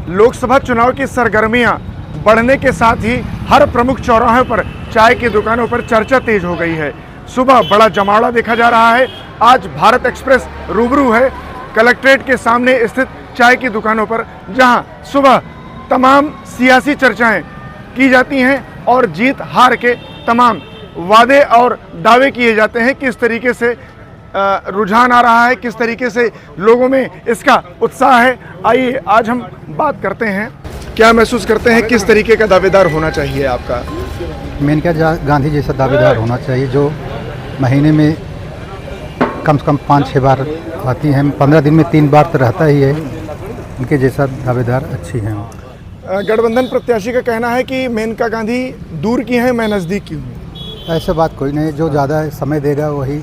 लोकसभा चुनाव की सरगर्मियां बढ़ने के साथ ही हर प्रमुख चौराहों पर चाय की दुकानों पर चर्चा तेज हो गई है। सुबह बड़ा जमावड़ा देखा जा रहा है। आज भारत एक्सप्रेस रूबरू है कलेक्ट्रेट के सामने स्थित चाय की दुकानों पर, जहां सुबह तमाम सियासी चर्चाएं की जाती हैं और जीत हार के तमाम वादे और दावे किए जाते हैं। किस तरीके से रुझान आ रहा है, किस तरीके से लोगों में इसका उत्साह है, आइए आज हम बात करते हैं। क्या महसूस करते हैं, किस तरीके का दावेदार होना चाहिए आपका? मेनका गांधी जैसा दावेदार होना चाहिए, जो महीने में कम से कम 5-6 बार आती हैं, 15 दिन में 3 बार तो रहता ही है। उनके जैसा दावेदार अच्छी हैं। गठबंधन प्रत्याशी का कहना है कि मेनका गांधी दूर की हैं, मैं नज़दीक की हूँ। ऐसा बात कोई नहीं, जो ज़्यादा समय देगा वही,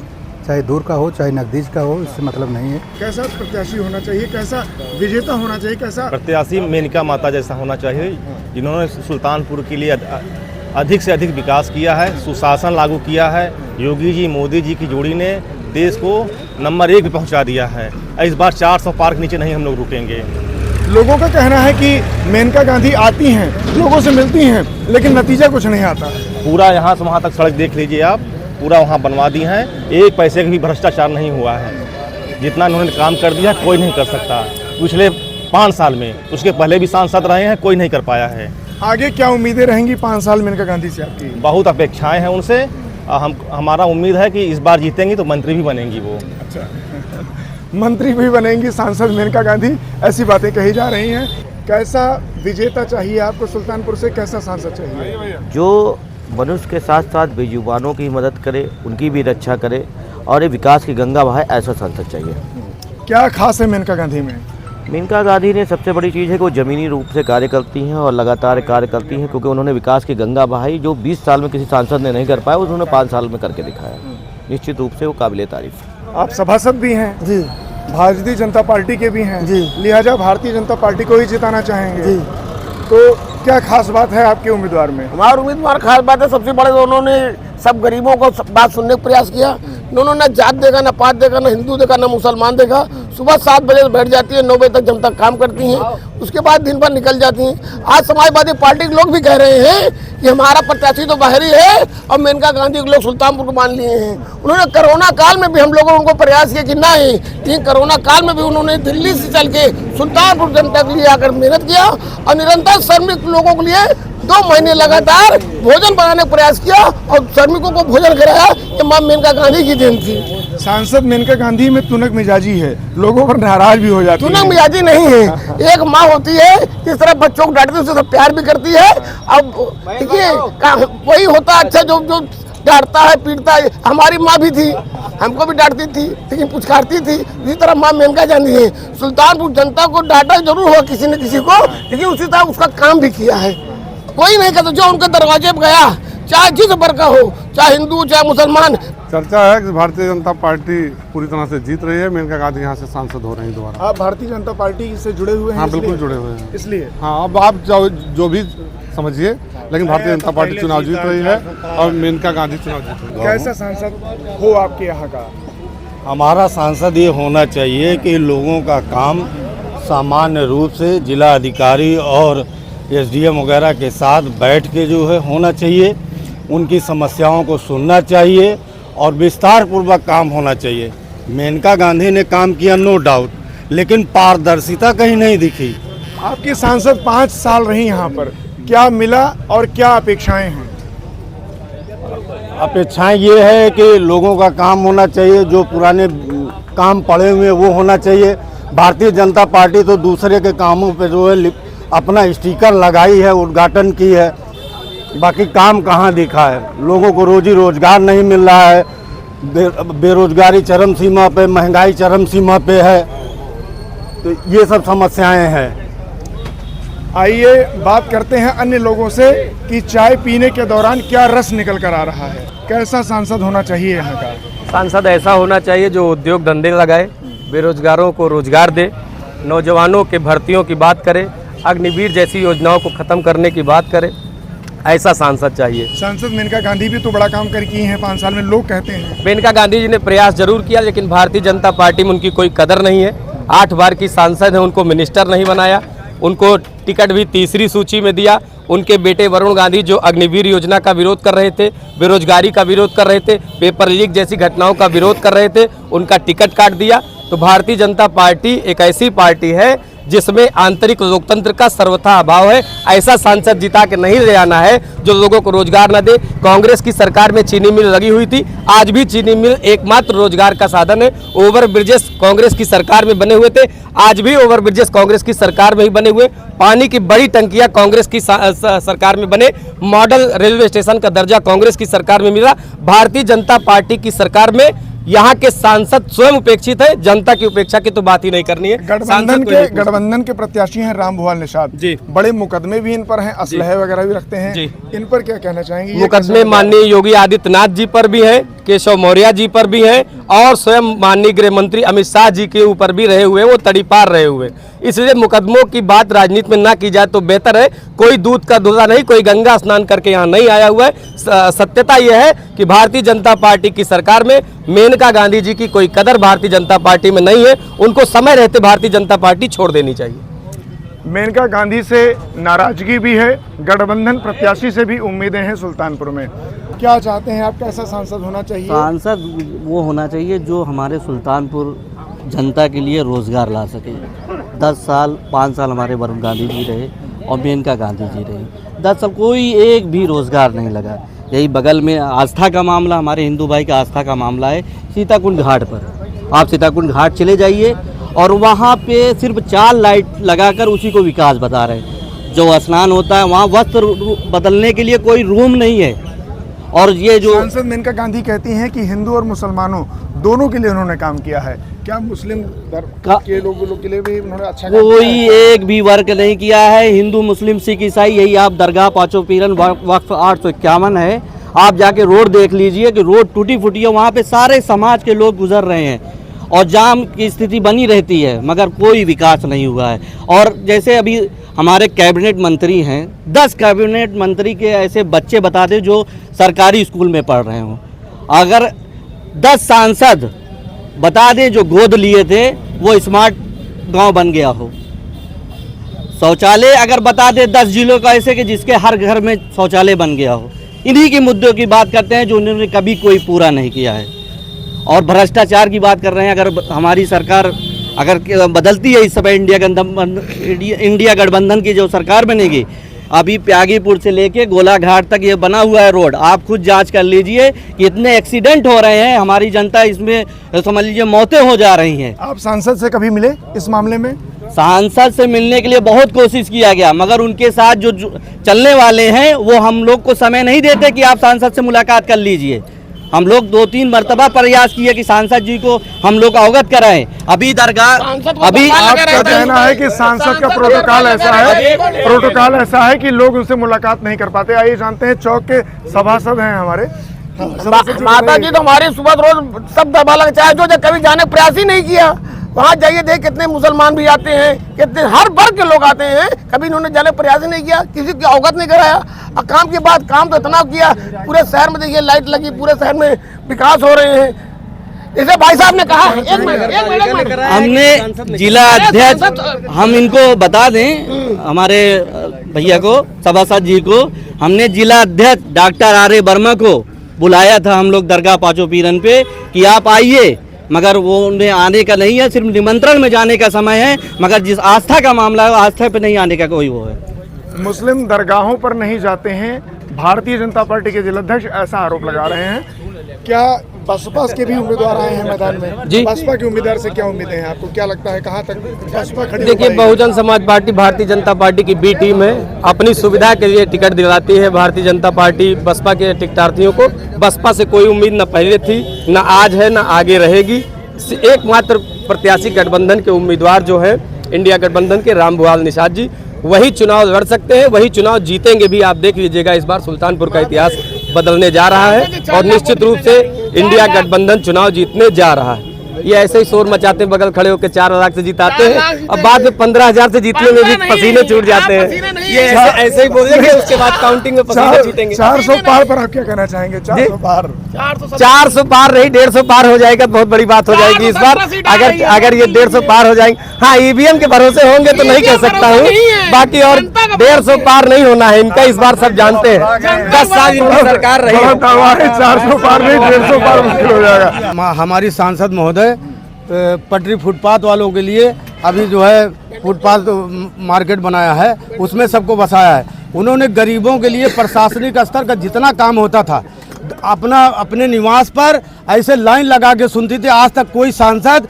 चाहे दूर का हो चाहे नज़दीक का हो, इससे मतलब नहीं है। कैसा प्रत्याशी होना चाहिए, कैसा विजेता होना चाहिए, कैसा प्रत्याशी? मेनका माता जैसा होना चाहिए, जिन्होंने सुल्तानपुर के लिए अधिक से अधिक विकास किया है, सुशासन लागू किया है। योगी जी मोदी जी की जोड़ी ने देश को नंबर 1 पे पहुंचा दिया है। इस बार 400 पार के नीचे नहीं हम लोग रुकेंगे। लोगों का कहना है कि मेनका गांधी आती हैं, लोगों से मिलती हैं, लेकिन नतीजा कुछ नहीं आता। पूरा यहाँ से वहाँ तक सड़क देख लीजिए आप, पूरा वहाँ बनवा दी है, एक पैसे का भी भ्रष्टाचार नहीं हुआ है। जितना उन्होंने काम कर दिया कोई नहीं कर सकता। पिछले 5 साल में, उसके पहले भी सांसद रहे हैं, कोई नहीं कर पाया है। आगे क्या उम्मीदें रहेंगी 5 साल मेनका गांधी से आपकी? बहुत अपेक्षाएं हैं उनसे। हमारा उम्मीद है कि इस बार जीतेंगी तो मंत्री भी बनेंगी वो। अच्छा मंत्री भी बनेंगी सांसद मेनका गांधी, ऐसी बातें कही जा रही हैं। कैसा विजेता चाहिए आपको सुल्तानपुर से, कैसा सांसद चाहिए? जो मनुष्य के साथ साथ बेजुबानों की मदद करे, उनकी भी रक्षा करे और ये विकास की गंगा बहाए, ऐसा सांसद चाहिए। क्या खास है मेनका गांधी में? मेनका गांधी ने सबसे बड़ी चीज़ है कि वो ज़मीनी रूप से कार्य करती हैं और लगातार कार्य करती हैं, क्योंकि उन्होंने विकास की गंगा बहाई जो 20 साल में किसी सांसद ने नहीं कर पाया, उन्होंने 5 साल में करके दिखाया। निश्चित रूप से वो काबिले तारीफ। आप सभासद भी हैं जी, भारतीय जनता पार्टी के भी हैं जी, लिहाजा भारतीय जनता पार्टी को ही जिताना चाहेंगे जी। तो क्या खास बात है आपके उम्मीदवार में? हमारे उम्मीदवार खास बात है, सबसे बड़े उन्होंने सब गरीबों को बात सुनने का प्रयास किया। उन्होंने न जात देखा, न पात देखा, न हिंदू देखा, न मुसलमान देखा। सुबह 7 बजे बैठ जाती है, 9 बजे तक जनता काम करती हैं, उसके बाद दिन भर निकल जाती हैं। आज समाजवादी पार्टी के लोग भी कह रहे हैं कि हमारा प्रत्याशी तो बाहरी है और मेनका गांधी के लोग सुल्तानपुर को मान लिए हैं। उन्होंने कोरोना काल में भी हम लोगों ने उनको प्रयास किया कि नहीं, लेकिन कोरोना काल में भी उन्होंने दिल्ली से चल के सुल्तानपुर जनता के लिए आकर मेहनत किया और निरंतर श्रमिक लोगों के लिए 2 महीने लगातार भोजन बनाने का प्रयास किया और श्रमिकों को भोजन कराया। ये मां मेनका गांधी की देन थी। सांसद मेनका गांधी में तुनक मिजाजी है, लोगों पर नाराज भी हो जाती है। तुनक मिजाजी नहीं है, एक माँ होती है इस तरह बच्चों को डांटती है, उससे प्यार भी करती है। अब देखिए वही होता अच्छा जो डांटता है, पीटता है। हमारी माँ भी थी, हमको भी डांटती थी, लेकिन पुचकारती थी। इसी तरह माँ मेनका गांधी है। सुल्तानपुर जनता को डांटा जरूर हुआ किसी न किसी को, लेकिन उसी तरह उसका काम भी किया है। कोई नहीं कहता, जो उनके दरवाजे पर गया, चाहे जिस वर्ग का हो, चाहे हिंदू चाहे मुसलमान। चर्चा है कि भारतीय जनता पार्टी पूरी तरह से जीत रही है, मेनका गांधी यहाँ से सांसद हो रही है दोबारा। आप भारतीय जनता पार्टी से जुड़े हुए हैं? हाँ बिल्कुल जुड़े हुए हैं। इसलिए हाँ, अब आप जो भी समझिए, लेकिन भारतीय जनता पार्टी चुनाव जीत रही है और मेनका गांधी चुनाव जीत रही है। कैसा सांसद हो आपके यहाँ का? हमारा सांसद ये होना चाहिए कि लोगों का काम सामान्य रूप से जिला अधिकारी और SDM वगैरह के साथ बैठ के जो है होना चाहिए, उनकी समस्याओं को सुनना चाहिए और विस्तार पूर्वक काम होना चाहिए। मेनका गांधी ने काम किया नो डाउट, लेकिन पारदर्शिता कहीं नहीं दिखी। आपकी सांसद 5 साल रही यहाँ पर, क्या मिला और क्या अपेक्षाएं हैं? अपेक्षाएं ये है कि लोगों का काम होना चाहिए, जो पुराने काम पड़े हुए वो होना चाहिए। भारतीय जनता पार्टी तो दूसरे के कामों पे जो है अपना स्टिकर लगाई है, उद्घाटन की है, बाकी काम कहाँ दिखा है। लोगों को रोजी रोजगार नहीं मिल रहा है, बेरोजगारी चरम सीमा पे, महंगाई चरम सीमा पे है, तो ये सब समस्याएं हैं। आइए बात करते हैं अन्य लोगों से कि चाय पीने के दौरान क्या रस निकल कर आ रहा है। कैसा सांसद होना चाहिए यहाँ का? सांसद ऐसा होना चाहिए जो उद्योग धंधे लगाए, बेरोजगारों को रोजगार दे, नौजवानों के भर्तियों की बात करे, अग्निवीर जैसी योजनाओं को खत्म करने की बात करे, ऐसा सांसद चाहिए। सांसद मेनका गांधी भी तो बड़ा काम कर किए हैं 5 साल में, लोग कहते हैं। मेनका गांधी जी ने प्रयास जरूर किया, लेकिन भारतीय जनता पार्टी में उनकी कोई कदर नहीं है। 8 बार की सांसद है, उनको मिनिस्टर नहीं बनाया। उनको टिकट भी तीसरी सूची में दिया। उनके बेटे वरुण गांधी जो अग्निवीर योजना का विरोध कर रहे थे, बेरोजगारी का विरोध कर रहे थे, पेपर लीक जैसी घटनाओं का विरोध कर रहे थे, उनका टिकट काट दिया। तो भारतीय जनता पार्टी एक ऐसी पार्टी है जिसमें आंतरिक लोकतंत्र का सर्वथा अभाव है। ऐसा सांसद जिता के नहीं ले आना है जो लोगों को रोजगार न दे। कांग्रेस की सरकार में चीनी मिल लगी हुई थी, आज भी चीनी मिल एकमात्र रोजगार का साधन है। ओवर ब्रिजेस कांग्रेस की सरकार में बने हुए थे, आज भी ओवर ब्रिजेस कांग्रेस की सरकार में ही बने हुए। पानी की बड़ी टंकियां कांग्रेस की सरकार में बने। मॉडल रेलवे स्टेशन का दर्जा कांग्रेस की सरकार में मिला। भारतीय जनता पार्टी की सरकार में यहाँ के सांसद स्वयं उपेक्षित है। जनता की उपेक्षा की तो बात ही नहीं करनी है। गठबंधन के प्रत्याशी हैं रामभुआल निषाद जी, बड़े मुकदमे भी इन पर हैं, असलहे वगैरह भी रखते हैं, इन पर क्या कहना चाहेंगे? मुकदमे माननीय योगी आदित्यनाथ जी पर भी है, केशव मौर्य जी पर भी है और स्वयं माननीय गृह मंत्री अमित शाह जी के ऊपर भी रहे हुए, वो तड़ीपार रहे हुए। इसलिए मुकदमों की बात राजनीति में ना की जाए तो बेहतर है। कोई दूध का धुला नहीं, कोई गंगा स्नान करके यहाँ नहीं आया हुआ है। सत्यता यह है कि भारतीय जनता पार्टी की सरकार में मेनका गांधी जी की कोई कदर भारतीय जनता पार्टी में नहीं है। उनको समय रहते भारतीय जनता पार्टी छोड़ देनी चाहिए। मेनका गांधी से नाराजगी भी है, गठबंधन प्रत्याशी से भी उम्मीदें हैं सुल्तानपुर में। क्या चाहते हैं आप, कैसा सांसद होना चाहिए? सांसद वो होना चाहिए जो हमारे सुल्तानपुर जनता के लिए रोज़गार ला सके। 10 साल 5 साल हमारे वरुण गांधी जी रहे और मेनका गांधी जी रहे, 10 साल कोई एक भी रोज़गार नहीं लगा। यही बगल में आस्था का मामला, हमारे हिंदू भाई का आस्था का मामला है सीताकुंड घाट पर। आप सीताकुंड घाट चले जाइए और वहाँ पे सिर्फ 4 लाइट लगाकर उसी को विकास बता रहे हैं। जो स्नान होता है वहाँ वस्त्र बदलने के लिए कोई रूम नहीं है। और ये जो सांसद मेनका गांधी कहती हैं कि हिंदू और मुसलमानों दोनों के लिए उन्होंने काम किया है, क्या मुस्लिम धर्म के लोगों के लिए भी उन्होंने अच्छा काम कोई किया है? एक भी वर्ग नहीं किया है। हिंदू मुस्लिम सिख ईसाई, यही आप दरगाह पाँचों पीरन वक्फ 851 है, आप जाके रोड देख लीजिए कि रोड टूटी फूटी है, वहाँ पे सारे समाज के लोग गुजर रहे हैं और जाम की स्थिति बनी रहती है, मगर कोई विकास नहीं हुआ है। और जैसे अभी हमारे कैबिनेट मंत्री हैं, 10 कैबिनेट मंत्री के ऐसे बच्चे बता दें जो सरकारी स्कूल में पढ़ रहे हों। अगर 10 सांसद बता दें जो गोद लिए थे वो स्मार्ट गांव बन गया हो। शौचालय अगर बता दें 10 जिलों का ऐसे कि जिसके हर घर में शौचालय बन गया हो। इन्हीं के मुद्दों की बात करते हैं जो उन्होंने कभी कोई पूरा नहीं किया है। और भ्रष्टाचार की बात कर रहे हैं। अगर हमारी सरकार अगर बदलती है इस समय इंडिया गठबंधन की जो सरकार बनेगी, अभी प्यागीपुर से लेके गोलाघाट तक ये बना हुआ है रोड, आप खुद जांच कर लीजिए कि इतने एक्सीडेंट हो रहे हैं, हमारी जनता इसमें समझ लीजिए मौतें हो जा रही हैं। आप सांसद से कभी मिले इस मामले में? सांसद से मिलने के लिए बहुत कोशिश किया गया, मगर उनके साथ जो चलने वाले हैं वो हम लोग को समय नहीं देते कि आप सांसद से मुलाकात कर लीजिए। हम लोग 2-3 मरतबा प्रयास किए कि सांसद जी को हम लोग अवगत कराएं। अभी दरगाह अभी आपका कहना है कि सांसद का प्रोटोकॉल ऐसा है कि लोग उनसे मुलाकात नहीं कर पाते। आइए जानते हैं, चौक के सभासद हैं हमारे। माता जी तो हमारे सुबह रोज सब दबा लग चाहे जो कभी जाने प्रयास ही नहीं किया। वहाँ जाइए देख कितने मुसलमान भी आते हैं, कितने हर वर्ग के लोग आते हैं, कभी इन्होंने जाने प्रयास ही नहीं किया, किसी को अवगत नहीं कराया। और काम के बाद काम तो इतना किया, पूरे शहर में देखिए लाइट लगी, पूरे शहर में विकास हो रहे हैं। जैसे भाई साहब ने कहा, एक मिनट हमने जिला अध्यक्ष, हम इनको बता दें हमारे भैया को, सभासद जी को, हमने जिला अध्यक्ष डॉक्टर आर्य वर्मा को बुलाया था हम लोग दरगाह पाँचों पीरन पे कि आप आइए, मगर वो उन्हें आने का नहीं है, सिर्फ निमंत्रण में जाने का समय है, मगर जिस आस्था का मामला है आस्था पे नहीं आने का कोई वो है। मुस्लिम दरगाहों पर नहीं जाते हैं भारतीय जनता पार्टी के जिलाध्यक्ष, ऐसा आरोप लगा रहे हैं। क्या बसपा के भी उम्मीदवार आए हैं मैदान में जी? बसपा के उम्मीदवार से क्या उम्मीदें हैं आपको, क्या लगता है कहां तक बसपा खड़ी? देखिए, बहुजन समाज पार्टी भारतीय जनता पार्टी की बी टीम है, अपनी सुविधा के लिए टिकट दिलाती है भारतीय जनता पार्टी बसपा के टिकटार्थियों को। बसपा से कोई उम्मीद न पहले थी, न आज है, न आगे रहेगी। एकमात्र प्रत्याशी गठबंधन के उम्मीदवार जो है इंडिया गठबंधन के रामभुआल निषाद जी, वही चुनाव लड़ सकते हैं, वही चुनाव जीतेंगे भी। आप देख लीजिएगा, इस बार सुल्तानपुर का इतिहास बदलने जा रहा है और निश्चित रूप से इंडिया गठबंधन चुनाव जीतने जा रहा है। ये ऐसे ही शोर मचाते हैं, बगल खड़े होकर 4 लाख से जिताते हैं, अब बाद में 15,000 से जीतने में भी पसीने छूट जाते हैं। ये ऐसे ही बोलेंगे, उसके बाद काउंटिंग में पसीने छूटेंगे। 400 पार पर आप क्या कहना चाहेंगे? 400 पार 400 पार नहीं 150 पार हो जाएगा, बहुत बड़ी बात हो जाएगी इस बार। अगर ये 150 पार हो जाएंगे, हाँ ईवीएम के भरोसे होंगे तो नहीं कह सकता हूँ, बाकी और 150 पार नहीं होना है इनका, इस बार सब जानते हैं। 10 साल इनकी सरकार रही है, 400 पार नहीं 150 पार मुश्किल हो जाएगा। हमारी सांसद महोदय पटरी फुटपाथ वालों के लिए अभी जो है फुटपाथ मार्केट बनाया है, उसमें सबको बसाया है। उन्होंने गरीबों के लिए प्रशासनिक स्तर का जितना काम होता था अपने निवास पर ऐसे लाइन लगा के सुनती थी। आज तक कोई सांसद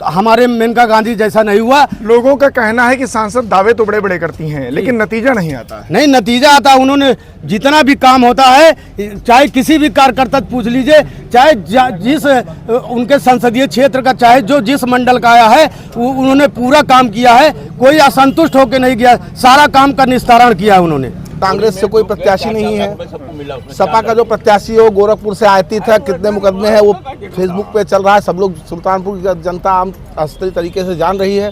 हमारे मेनका गांधी जैसा नहीं हुआ। लोगों का कहना है कि सांसद दावे तो बड़े बड़े करती हैं लेकिन नतीजा नहीं आता है। नहीं, नतीजा आता। उन्होंने जितना भी काम होता है, चाहे किसी भी कार्यकर्ता पूछ लीजिए, चाहे जिस उनके संसदीय क्षेत्र का, चाहे जो जिस मंडल का आया है, उन्होंने पूरा काम किया है। कोई असंतुष्ट होकर नहीं गया, सारा काम का निस्तारण किया है उन्होंने। कांग्रेस से कोई प्रत्याशी नहीं है। सपा का जो प्रत्याशी है वो गोरखपुर से आयातित है। कितने मुकदमे हैं वो फेसबुक पे चल रहा है, सब लोग सुल्तानपुर की जनता आम अस्त्री तरीके से जान रही है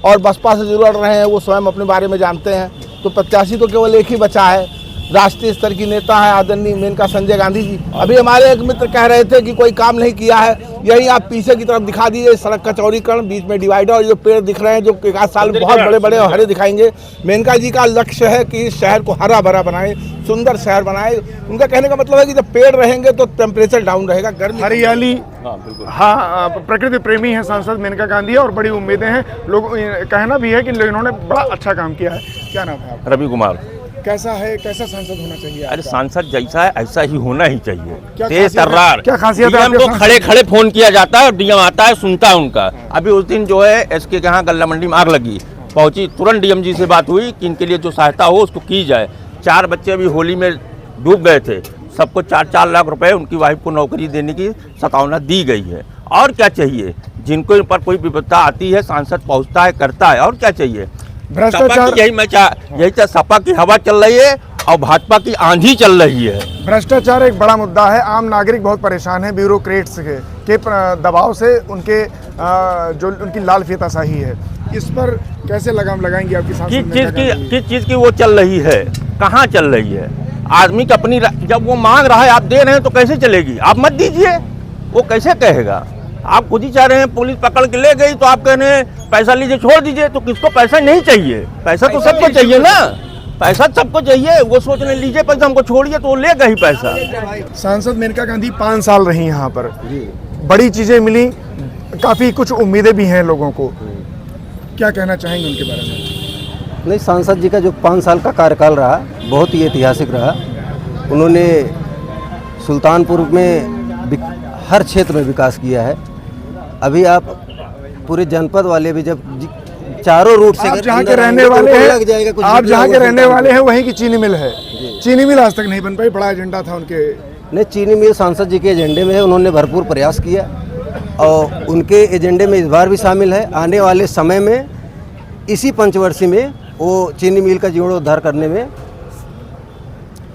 और बसपा से जुड़ रहे हैं, वो स्वयं अपने बारे में जानते हैं। तो प्रत्याशी तो केवल एक ही बचा है, राष्ट्रीय स्तर की नेता है आदरणीय मेनका संजय गांधी जी। अभी हमारे एक मित्र कह रहे थे कि कोई काम नहीं किया है, यही आप पीछे की तरफ दिखा दीजिए, सड़क का चौड़ीकरण, बीच में डिवाइडर और जो पेड़ दिख रहे हैं जो एक आध साल में बहुत बड़े बड़े और हरे दिखाएंगे। मेनका जी का लक्ष्य है कि इस शहर को हरा भरा बनाए, सुंदर शहर बनाए। उनका कहने का मतलब है कि जब पेड़ रहेंगे तो टेम्परेचर डाउन रहेगा, गर्मी हरियाली। हाँ, प्रकृति प्रेमी है सांसद मेनका गांधी और बड़ी उम्मीदें हैं। लोग कहना भी है कि इन्होंने बड़ा अच्छा काम किया है। क्या नाम है आपका? रवि कुमार। कैसा है, कैसा सांसद होना चाहिए? अरे सांसद जैसा है ऐसा ही होना ही चाहिए। क्या तेज खासियत है? तर्रार। क्या खासियत है डीएम आपके को सांसद? खड़े खड़े फोन किया जाता है और डीएम आता है, सुनता है उनका। अभी उस दिन जो है एसके के यहाँ गल्ला मंडी में आग लगी, पहुंची, तुरंत डीएम जी से बात हुई कि इनके लिए जो सहायता हो उसको की जाए। 4 बच्चे अभी होली में डूब गए थे, सबको 4-4 लाख रुपए उनकी वाइफ को नौकरी देने की सतावना दी गई है। और क्या चाहिए? जिनको पर कोई विपत्ता आती है सांसद पहुँचता है, करता है, और क्या चाहिए? भ्रष्टाचार, यही सपा की हवा चल रही है और भाजपा की आंधी चल रही है। भ्रष्टाचार एक बड़ा मुद्दा है। आम नागरिक बहुत परेशान है ब्यूरोक्रेट्स के दबाव से, उनके जो उनकी लाल फीताशाही है। इस पर कैसे लगाम लगाएंगे आपकी सांसद? किस चीज़ की वो चल रही है, कहाँ चल रही है? आदमी की अपनी, जब वो मांग रहा है आप दे रहे हैं तो कैसे चलेगी? आप मत दीजिए, वो कैसे कहेगा? आप खुद ही चाह रहे हैं, पुलिस पकड़ के ले गई तो आप कह रहे हैं पैसा लीजिए छोड़ दीजिए। तो किसको पैसा नहीं चाहिए? पैसा तो सबको चाहिए ना, पैसा सबको चाहिए। वो सोच रहे लीजिए पैसा, हमको छोड़िए, तो वो लेगा ही पैसा। सांसद मेनका गांधी 5 साल रही यहाँ पर, बड़ी चीजें मिली, काफी कुछ उम्मीदें भी हैं लोगों को। क्या कहना चाहेंगे उनके बारे में? नहीं, सांसद जी का जो 5 साल का कार्यकाल रहा बहुत ही ऐतिहासिक रहा। उन्होंने सुल्तानपुर में हर क्षेत्र में विकास किया है। अभी आप पूरे जनपद वाले भी जब चारों रूट से आप जहाँ के रहने वाले हैं, आप जहाँ के रहने वाले हैं वहीं की चीनी मिल है। चीनी मिल आज तक नहीं बन पाई, बड़ा एजेंडा था उनके। नहीं, चीनी मिल सांसद जी के एजेंडे में है, उन्होंने भरपूर प्रयास किया और उनके एजेंडे में इस बार भी शामिल है। आने वाले समय में इसी पंचवर्षीय में वो चीनी मिल का जीर्णोद्धार करने में।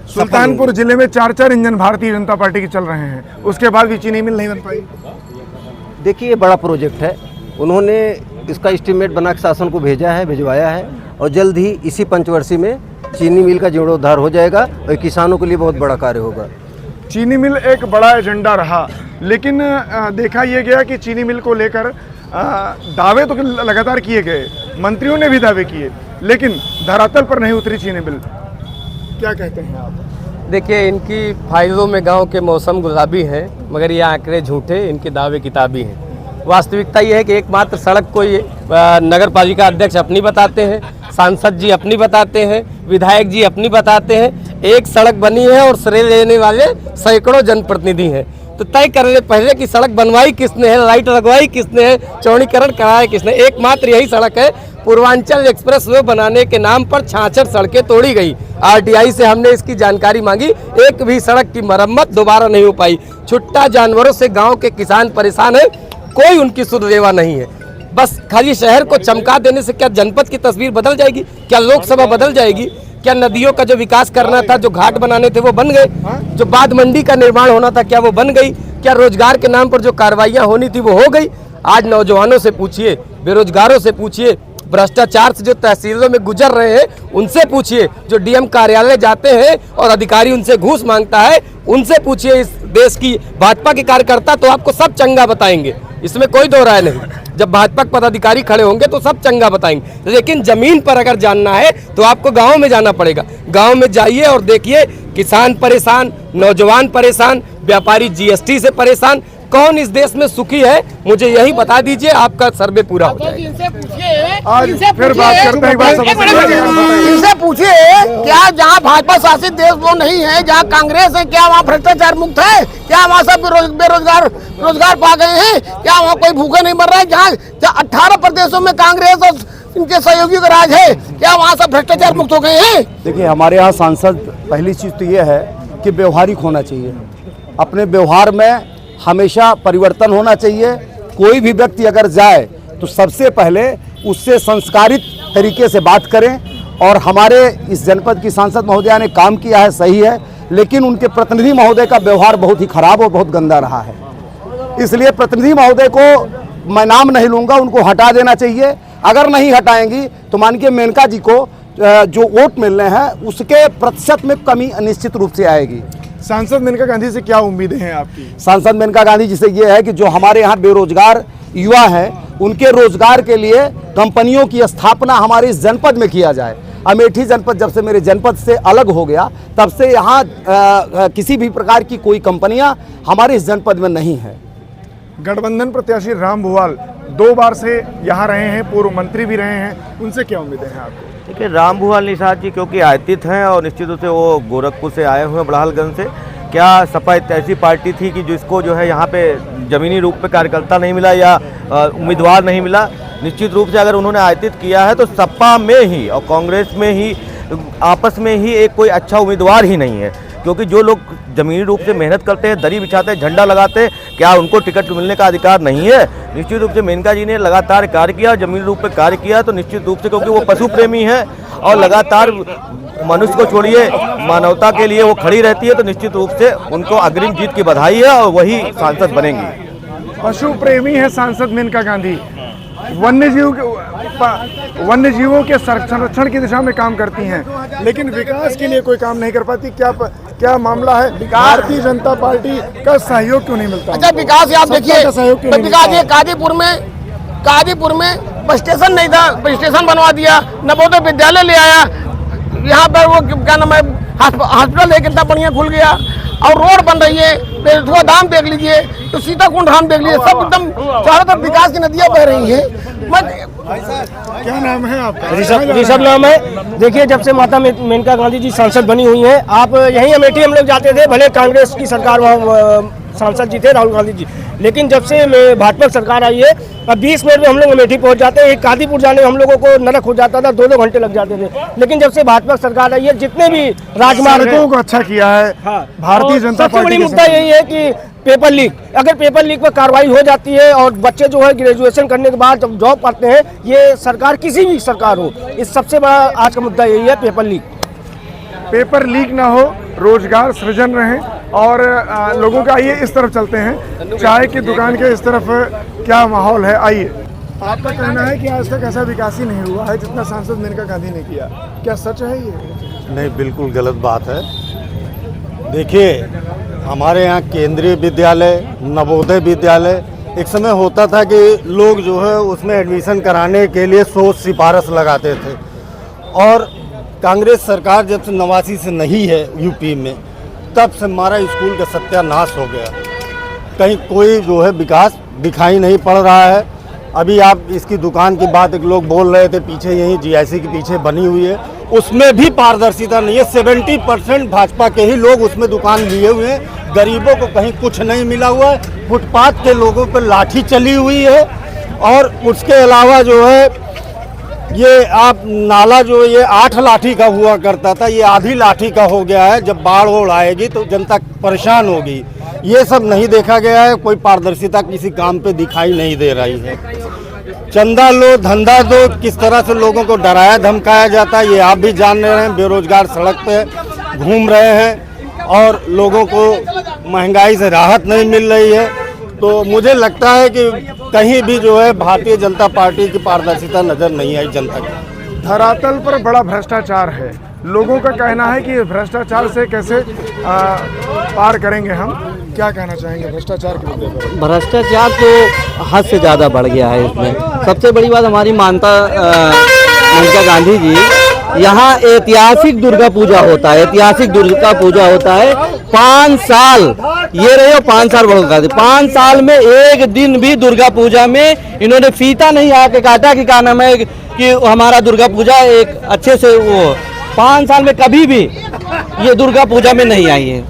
सुल्तानपुर जिले में 4 इंजन भारतीय जनता पार्टी के चल रहे हैं, उसके बाद भी चीनी मिल नहीं बन पाई। देखिए, ये बड़ा प्रोजेक्ट है, उन्होंने इसका एस्टीमेट बना के शासन को भेजा है, भिजवाया है और जल्द ही इसी पंचवर्षीय में चीनी मिल का जीर्णोद्धार हो जाएगा और किसानों के लिए बहुत बड़ा कार्य होगा। चीनी मिल एक बड़ा एजेंडा रहा, लेकिन देखा यह गया कि चीनी मिल को लेकर दावे तो लगातार किए गए, मंत्रियों ने भी दावे किए, लेकिन धरातल पर नहीं उतरी चीनी मिल। क्या कहते हैं आप? देखिए, इनकी फाइलों में गांव के मौसम गुलाबी हैं, मगर ये आंकड़े झूठे, इनके दावे किताबी हैं। वास्तविकता ये है कि एकमात्र सड़क को ये नगर पालिका अध्यक्ष अपनी बताते हैं, सांसद जी अपनी बताते हैं, विधायक जी अपनी बताते हैं। एक सड़क बनी है और श्रेय लेने वाले सैकड़ों जनप्रतिनिधि हैं। तो तय करने पहले कि सड़क बनवाई किसने है, लाइट लगवाई किसने है, चौड़ीकरण कराया किसने। एकमात्र यही सड़क है। पूर्वांचल एक्सप्रेस वे बनाने के नाम पर 66 सड़कें तोड़ी गई। आरटीआई से हमने इसकी जानकारी मांगी, एक भी सड़क की मरम्मत दोबारा नहीं हो पाई। छुट्टा जानवरों से गांव के किसान परेशान है, कोई उनकी सुधरेवा नहीं है। बस खाली शहर को चमका देने से क्या जनपद की तस्वीर बदल जाएगी? क्या लोकसभा बदल जाएगी? क्या नदियों का जो विकास करना था, जो घाट बनाने थे वो बन गए? जो बाद मंडी का निर्माण होना था क्या वो बन गई? क्या रोजगार के नाम पर जो कार्रवाइयाँ होनी थी वो हो गई? आज नौजवानों से पूछिए, बेरोजगारों से पूछिए, भ्रष्टाचार से जो तहसीलों में गुजर रहे हैं उनसे पूछिए, जो डीएम कार्यालय जाते हैं और अधिकारी उनसे घूस मांगता है उनसे पूछिए। इस देश की भाजपा के कार्यकर्ता तो आपको सब चंगा बताएंगे, इसमें कोई दो राय नहीं। जब भाजपा के पदाधिकारी खड़े होंगे तो सब चंगा बताएंगे, लेकिन जमीन पर अगर जानना है तो आपको गांव में जाना पड़ेगा। गांव में जाइए और देखिए, किसान परेशान, नौजवान परेशान, व्यापारी जीएसटी से परेशान। कौन इस देश में सुखी है, मुझे यही बता दीजिए, आपका सर्वे पूरा हो जाएगा। आज फिर बात करते हैं, एक बार इनसे पूछिए क्या जहाँ भाजपा शासित देश वो नहीं है, जहाँ कांग्रेस है, क्या वहाँ भ्रष्टाचार मुक्त है? क्या वहाँ सब रोजगार पा गए हैं? क्या वहाँ कोई भूखा नहीं मर रहा है? जहाँ 18 प्रदेशों में कांग्रेस और इनके सहयोगियों का राज है, क्या वहाँ सब भ्रष्टाचार मुक्त हो गए हैं? देखिए, हमारे यहाँ सांसद पहली चीज़ तो ये है कि व्यवहारिक होना चाहिए। अपने व्यवहार में हमेशा परिवर्तन होना चाहिए। कोई भी व्यक्ति अगर जाए तो सबसे पहले उससे संस्कारित तरीके से बात करें। और हमारे इस जनपद की सांसद महोदया ने काम किया है, सही है, लेकिन उनके प्रतिनिधि महोदय का व्यवहार बहुत ही खराब और बहुत गंदा रहा है। इसलिए प्रतिनिधि महोदय को मैं नाम नहीं लूँगा, उनको हटा देना चाहिए। अगर नहीं हटाएंगी तो माननीय मेनका जी को जो वोट मिलने हैं उसके प्रतिशत में कमी निश्चित रूप से आएगी। सांसद मेनका गांधी से क्या उम्मीदें हैं आपकी? सांसद मेनका गांधी जी से ये है कि जो हमारे यहाँ बेरोजगार युवा हैं उनके रोजगार के लिए कंपनियों की स्थापना हमारे इस जनपद में किया जाए। अमेठी जनपद जब से मेरे जनपद से अलग हो गया तब से यहाँ किसी भी प्रकार की कोई कंपनियाँ हमारे इस जनपद में नहीं है। गठबंधन प्रत्याशी राम भुवाल 2 बार से यहाँ रहे हैं, पूर्व मंत्री भी रहे हैं, उनसे क्या उम्मीदें हैं आपको? देखिए, राम भुवाल निषाद जी क्योंकि आयतित हैं और निश्चित रूप से वो गोरखपुर से आए हुए हैं, बड़ालगंज से। क्या सपा एक ऐसी पार्टी थी कि जिसको जो है यहाँ पे ज़मीनी रूप पे कार्यकर्ता नहीं मिला या उम्मीदवार नहीं मिला? निश्चित रूप से अगर उन्होंने आयतित किया है तो सपा में ही और कांग्रेस में ही आपस में ही एक कोई अच्छा उम्मीदवार ही नहीं है। क्योंकि जो लोग ज़मीनी रूप से मेहनत करते हैं, दरी बिछाते हैं, झंडा लगाते हैं, क्या उनको टिकट मिलने का अधिकार नहीं है? निश्चित रूप से मेनका जी ने लगातार कार्य किया, ज़मीनी रूप पे कार्य किया, तो निश्चित रूप से क्योंकि वो पशु प्रेमी है और लगातार मनुष्य को छोड़िए मानवता के लिए वो खड़ी रहती है, तो निश्चित रूप से उनको अग्रिम जीत की बधाई है और वही सांसद बनेंगी। पशु प्रेमी है सांसद मेनका गांधी, वन्यजीवों के संरक्षण की दिशा में काम करती हैं, लेकिन विकास के लिए कोई काम नहीं कर पाती। क्या मामला है? भारतीय जनता पार्टी का सहयोग क्यों नहीं मिलता? अच्छा, विकास आप देखिए, विकास ये कादीपुर में बस स्टेशन नहीं था, बस स्टेशन बनवा दिया, नवोदय विद्यालय ले आया, यहाँ पर वो क्या नाम है हॉस्पिटल है, कितना बढ़िया खुल गया, और रोड बन रही है, बेलथुआ धाम देख लीजिए, तो सीताकुंड धाम देख लीजिए, सब एकदम चारों तरफ विकास की नदियाँ बह रही हैं। क्या नाम है आपका? ऋषभ नाम है। देखिए, जब से माता मेनका गांधी जी सांसद बनी हुई हैं, आप यहीं अमेठी हम लोग जाते थे, भले कांग्रेस की सरकार वहाँ सांसद जी थे राहुल गांधी जी, लेकिन जब से भाजपा सरकार आई है अब 20 मिनट में हम लोग अमेठी पहुंच जाते हैं। कादीपुर जाने में हम लोगों को नरक हो जाता था, 2-2 घंटे लग जाते थे, लेकिन जब से भाजपा सरकार आई है जितने भी राजमार्गों को अच्छा किया है भारतीय जनता पार्टी। सबसे बड़ी मुद्दा यही है कि पेपर लीक, अगर पेपर लीक पर कार्रवाई हो जाती है और बच्चे जो है ग्रेजुएशन करने के बाद जब जॉब पाते हैं, ये सरकार किसी भी सरकार हो, इस सबसे बड़ा आज का मुद्दा यही है, पेपर लीक ना हो, रोजगार सृजन रहे। और लोगों का आइए इस तरफ चलते हैं, चाय की दुकान के इस तरफ क्या माहौल है, आइए। आपका कहना है कि आज तक ऐसा विकास ही नहीं हुआ है जितना सांसद मेनका गांधी ने किया, क्या सच है ये? नहीं, बिल्कुल गलत बात है। देखिए, हमारे यहाँ केंद्रीय विद्यालय, नवोदय विद्यालय, एक समय होता था कि लोग जो है उसमें एडमिशन कराने के लिए सोच सिफारिश लगाते थे, और कांग्रेस सरकार जब से 89 से नहीं है यूपी में, तब से हमारा स्कूल का सत्यानाश हो गया। कहीं कोई जो है विकास दिखाई नहीं पड़ रहा है। अभी आप इसकी दुकान की बात एक लोग बोल रहे थे, पीछे यहीं जीआईसी के पीछे बनी हुई है, उसमें भी पारदर्शिता नहीं है। 70% भाजपा के ही लोग उसमें दुकान लिए हुए हैं, गरीबों को कहीं कुछ नहीं मिला हुआ है। फुटपाथ के लोगों पर लाठी चली हुई है, और उसके अलावा जो है ये आप नाला जो ये 8 लाठी का हुआ करता था, ये आधी लाठी का हो गया है। जब बाढ़ ओढ़ आएगी तो जनता परेशान होगी। ये सब नहीं देखा गया है, कोई पारदर्शिता किसी काम पे दिखाई नहीं दे रही है। चंदा लो, धंधा दो, किस तरह से लोगों को डराया धमकाया जाता है ये आप भी जान रहे हैं। बेरोजगार सड़क पे घूम रहे हैं और लोगों को महंगाई से राहत नहीं मिल रही है। तो मुझे लगता है कि कहीं भी जो है भारतीय जनता पार्टी की पारदर्शिता नज़र नहीं आई जनता की। धरातल पर बड़ा भ्रष्टाचार है। लोगों का कहना है कि भ्रष्टाचार से कैसे पार करेंगे हम, क्या कहना चाहेंगे भ्रष्टाचार के मुद्दे पर? भ्रष्टाचार तो हद से ज़्यादा बढ़ गया है इसमें। सबसे बड़ी बात हमारी मानता मेनका गांधी जी, यहाँ ऐतिहासिक दुर्गा पूजा होता है, ऐतिहासिक दुर्गा पूजा होता है। 5 साल ये रहे हो, 5 साल बढ़ गए। 5 साल में एक दिन भी दुर्गा पूजा में इन्होंने फीता नहीं आके काटा कि क्या नाम है कि हमारा दुर्गा पूजा एक अच्छे से वो 5 साल में कभी भी ये दुर्गा पूजा में नहीं आई है।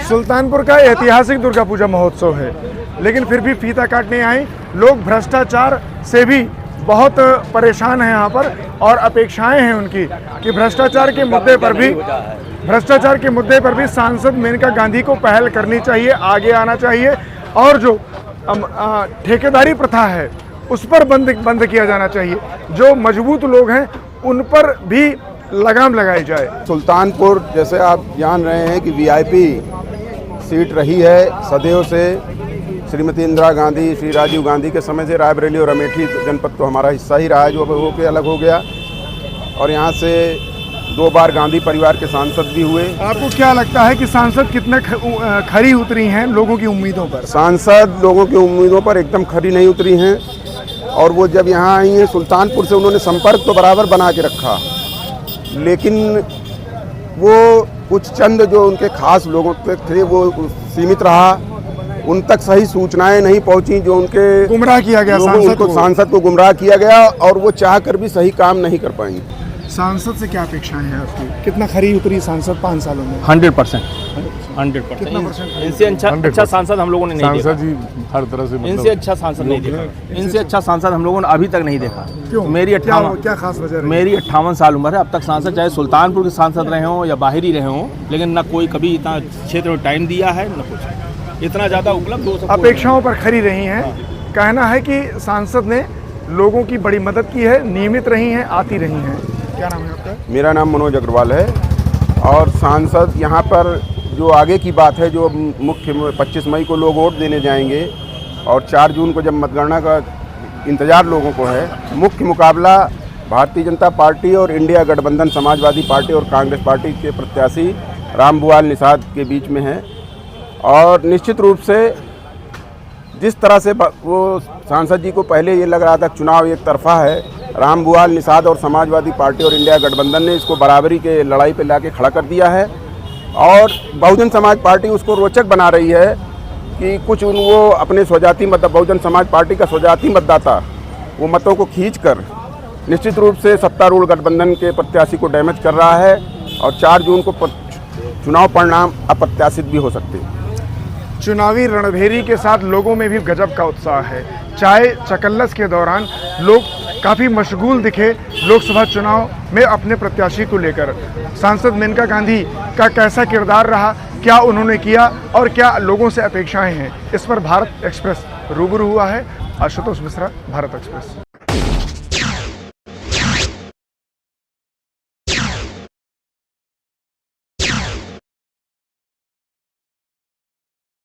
सुल्तानपुर का ऐतिहासिक दुर्गा पूजा महोत्सव है, लेकिन फिर भी फीता काटने आए लोग। भ्रष्टाचार से भी बहुत परेशान हैं यहाँ पर, और अपेक्षाएं हैं उनकी कि भ्रष्टाचार के मुद्दे पर भी सांसद मेनका गांधी को पहल करनी चाहिए, आगे आना चाहिए, और जो ठेकेदारी प्रथा है उस पर बंद किया जाना चाहिए। जो मजबूत लोग हैं उन पर भी लगाम लगाई जाए। सुल्तानपुर जैसे आप जान रहे हैं कि वीआईपी सीट रही है सदैव से। श्रीमती इंदिरा गांधी, श्री राजीव गांधी के समय से रायबरेली और अमेठी जनपद तो हमारा हिस्सा ही रहा है, जो हो के अलग हो गया। और यहाँ से 2 बार गांधी परिवार के सांसद भी हुए। आपको क्या लगता है कि सांसद कितने खरी उतरी हैं लोगों की उम्मीदों पर? सांसद लोगों की उम्मीदों पर एकदम खरी नहीं उतरी हैं, और वो जब यहाँ आई हैं सुल्तानपुर से उन्होंने संपर्क तो बराबर बना के रखा, लेकिन वो कुछ चंद जो उनके खास लोगों तक थे वो सीमित रहा। उन तक सही सूचनाएं नहीं पहुंची, जो उनके गुमराह किया गया सांसद को गुमराह किया गया, और वो चाह कर भी सही काम नहीं कर पाएंगे। सांसद से क्या अपेक्षाएं हैं आपकी? कितना खरी उतरी सांसद 5 सालों में? 100%। इनसे अच्छा सांसद हम लोगों ने नहीं देखा। जी हर तरह से इनसे अच्छा सांसद नहीं देखा। इनसे अच्छा सांसद हम लोगों ने अभी तक नहीं देखा। क्यों? मेरी क्या खास वजह रही? मेरी 58 साल उम्र है। अब तक सांसद चाहे सुल्तानपुर के सांसद रहे हों या बाहरी रहे हों, लेकिन ना कोई कभी इतना क्षेत्र में टाइम दिया है, न कुछ इतना ज़्यादा उपलब्ध हो सकता। अपेक्षाओं पर खरी रही हैं। कहना है कि सांसद ने लोगों की बड़ी मदद की है, नियमित रही हैं, आती रही हैं। क्या नाम है आपका? मेरा नाम मनोज अग्रवाल है। और सांसद यहाँ पर जो आगे की बात है, जो मुख्य 25 मई को लोग वोट देने जाएंगे और 4 जून को जब मतगणना का इंतज़ार लोगों को है, मुख्य मुकाबला भारतीय जनता पार्टी और इंडिया गठबंधन समाजवादी पार्टी और कांग्रेस पार्टी के प्रत्याशी रामभुआल निषाद के बीच में है। और निश्चित रूप से जिस तरह से वो सांसद जी को पहले ये लग रहा था चुनाव एक तरफा है, रामभुआल निषाद और समाजवादी पार्टी और इंडिया गठबंधन ने इसको बराबरी के लड़ाई पे लाके खड़ा कर दिया है। और बहुजन समाज पार्टी उसको रोचक बना रही है कि कुछ वो अपने स्वजाति मत बहुजन समाज पार्टी का स्वजाति मतदाता वो मतों को खींचकर निश्चित रूप से सत्तारूढ़ गठबंधन के प्रत्याशी को डैमेज कर रहा है, और 4 जून को चुनाव परिणाम अप्रत्याशित भी हो सकते हैं। चुनावी रणभेरी के साथ लोगों में भी गजब का उत्साह है। चाय चकल्लस के दौरान लोग काफ़ी मशगूल दिखे लोकसभा चुनाव में अपने प्रत्याशी को लेकर। सांसद मेनका गांधी का कैसा किरदार रहा, क्या उन्होंने किया और क्या लोगों से अपेक्षाएं हैं, इस पर भारत एक्सप्रेस रूबरू हुआ है। आशुतोष मिश्रा, भारत एक्सप्रेस।